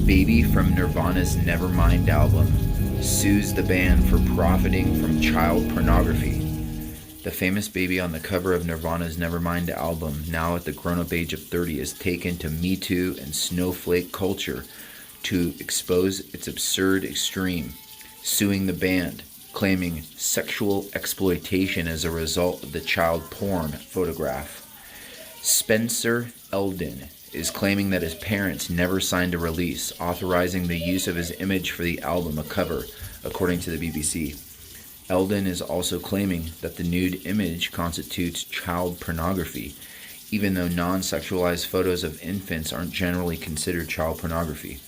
Baby from Nirvana's Nevermind album sues the band for profiting from child pornography. The famous baby on the cover of Nirvana's Nevermind album, now at the grown-up age of 30, is taken to Me Too and snowflake culture to expose its absurd extreme, suing the band, claiming sexual exploitation as a result of the child porn photograph. Spencer Eldon is claiming that his parents never signed a release authorizing the use of his image for the album cover, according to the BBC. Eldon is also claiming that the nude image constitutes child pornography, even though non-sexualized photos of infants aren't generally considered child pornography.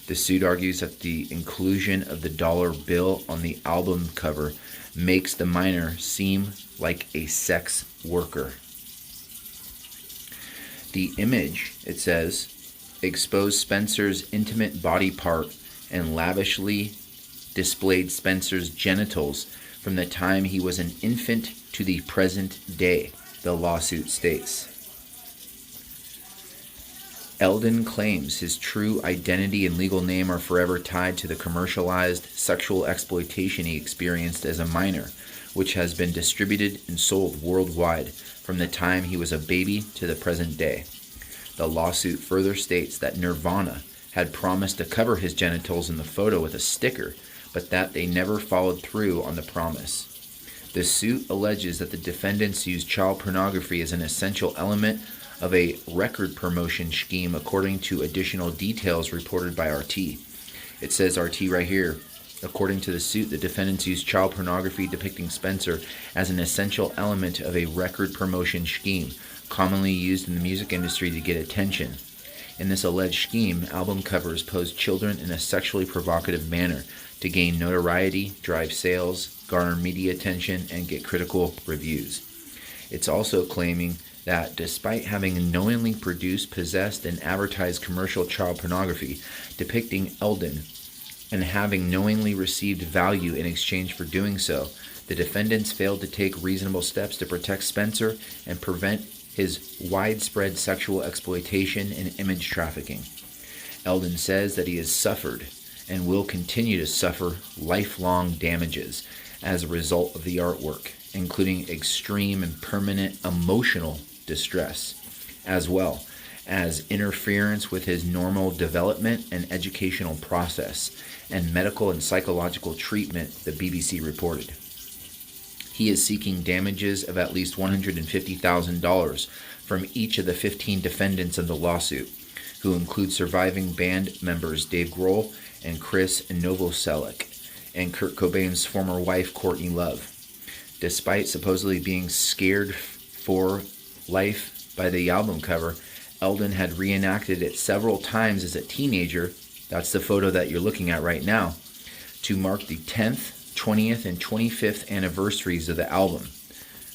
The suit argues that the inclusion of the dollar bill on the album cover makes the minor seem like a sex worker. The image, it says, exposed Spencer's intimate body part and lavishly displayed Spencer's genitals from the time he was an infant to the present day, the lawsuit states. Eldon claims his true identity and legal name are forever tied to the commercialized sexual exploitation he experienced as a minor, which has been distributed and sold worldwide from the time he was a baby to the present day. The lawsuit further states that Nirvana had promised to cover his genitals in the photo with a sticker, but that they never followed through on the promise. The suit alleges that the defendants used child pornography as an essential element of a record promotion scheme, according to additional details reported by RT. It says RT right here, according to the suit, the defendants used child pornography depicting Spencer as an essential element of a record promotion scheme, commonly used in the music industry to get attention. In this alleged scheme, album covers posed children in a sexually provocative manner to gain notoriety, drive sales, garner media attention, and get critical reviews. It's also claiming that despite having knowingly produced, possessed, and advertised commercial child pornography depicting Eldon and having knowingly received value in exchange for doing so, the defendants failed to take reasonable steps to protect Spencer and prevent his widespread sexual exploitation and image trafficking. Eldon says that he has suffered and will continue to suffer lifelong damages as a result of the artwork, including extreme and permanent emotional distress, as well as interference with his normal development and educational process, and medical and psychological treatment, the BBC reported. He is seeking damages of at least $150,000 from each of the 15 defendants in the lawsuit, who include surviving band members Dave Grohl and Chris Novoselic, and Kurt Cobain's former wife Courtney Love. Despite supposedly being scared for life by the album cover, Eldon had reenacted it several times as a teenager, that's the photo that you're looking at right now, to mark the 10th, 20th, and 25th anniversaries of the album.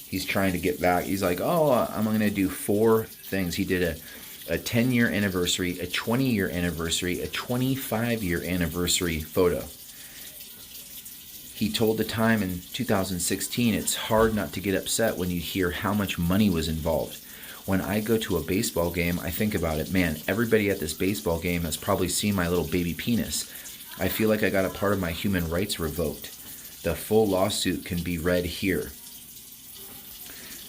He's trying to get back. He's like, I'm going to do 4 things. He did a 10-year anniversary, a 20-year anniversary, a 25-year anniversary photo. He told the Time in 2016, it's hard not to get upset when you hear how much money was involved. When I go to a baseball game, I think about it. Man, everybody at this baseball game has probably seen my little baby penis. I feel like I got a part of my human rights revoked. The full lawsuit can be read here.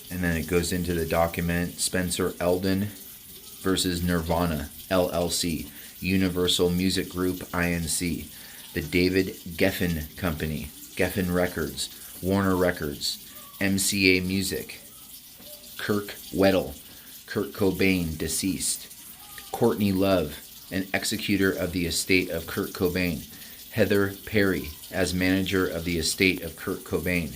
And then it goes into the document, Spencer Eldon versus Nirvana, LLC, Universal Music Group, Inc., the David Geffen Company, Geffen Records, Warner Records, MCA Music, Kirk Weddle, Kurt Cobain, deceased, Courtney Love, an executor of the estate of Kurt Cobain, Heather Perry, as manager of the estate of Kurt Cobain,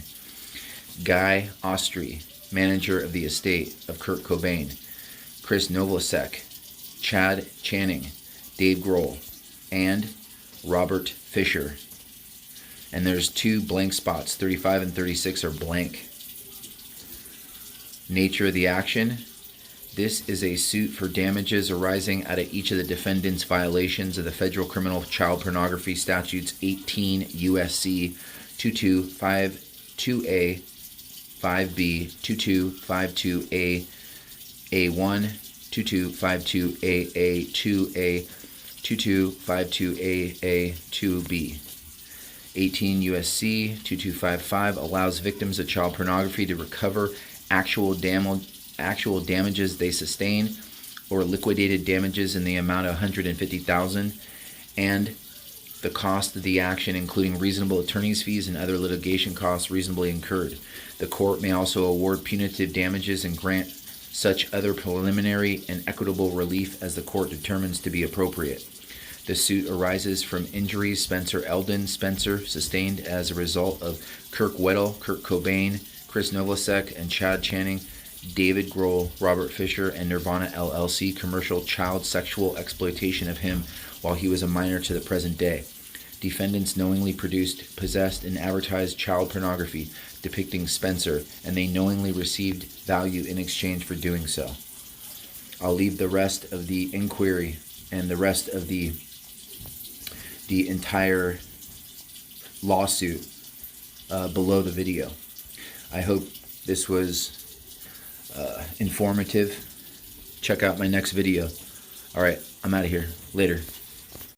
Guy Austri, manager of the estate of Kurt Cobain, Chris Novoselic, Chad Channing, Dave Grohl, and Robert Fisher. And there's 2 blank spots, 35 and 36 are blank. Nature of the action. This is a suit for damages arising out of each of the defendants' violations of the federal criminal child pornography statutes 18 U.S.C. 2252A, 5B, 2252A, A1, 2252AA, 2A, 2252AA2B. 18 U.S.C. 2255 allows victims of child pornography to recover actual damages they sustain or liquidated damages in the amount of $150,000 and the cost of the action, including reasonable attorney's fees and other litigation costs reasonably incurred. The court may also award punitive damages and grant such other preliminary and equitable relief as the court determines to be appropriate. The suit arises from injuries Spencer Eldon Spencer sustained as a result of Kirk Weddle, Kurt Cobain, Chris Novosek, and Chad Channing, David Grohl, Robert Fisher, and Nirvana LLC commercial child sexual exploitation of him while he was a minor to the present day. Defendants knowingly produced, possessed, and advertised child pornography depicting Spencer, and they knowingly received value in exchange for doing so. I'll leave the rest of the inquiry and the rest of the entire lawsuit below the video. I hope this was informative. Check out my next video. All right, I'm out of here. Later.